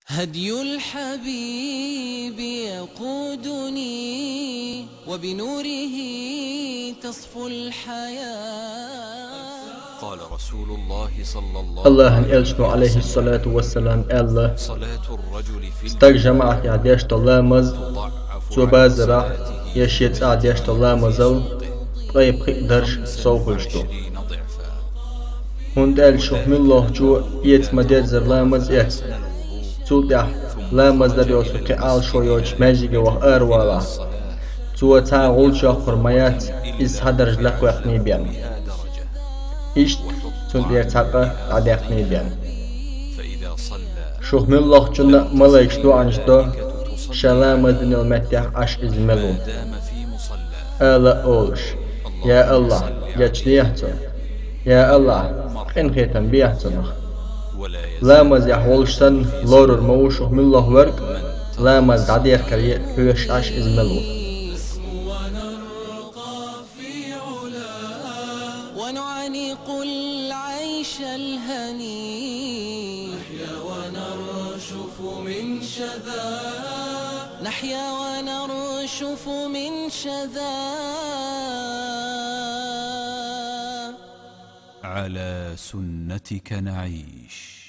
هدي الحبيب يقودني وبنوره تصفو الحياة. قال رسول الله صلى الله Allah'ın عليه elçisi aleyhissalatu vesselam Allah صلاة الرجل في stag jamaat yadesh tolamaz zobazra yashit adesh tolamazal طيب درش صوفشتو ضعفا هند الشوف من الله جو يت مدد زر لامز ات تودع لامز در يوسف قال شو يوش ماجيك وهر والا تو تا غولش خرميات إز هدرج لك وقني بيان إيش تندير تاقة عديقني بيان فإذا صلى شوف من الله جنة ملايك دو عنجدو شلام دن المتح عش إزملو دام في مصلى ألا أولش يا الله يجنيهتو يا الله خين خيتن بيهتنخ ولا لا مز يحولشتن لورر موشو من الله ورق لا مز عدير كريه هوش عش إزملو ونرقى في علا ونعانق العيش الهني نحيا ونرشف من شذا نحيا ونرشف من شذا على سنتك نعيش.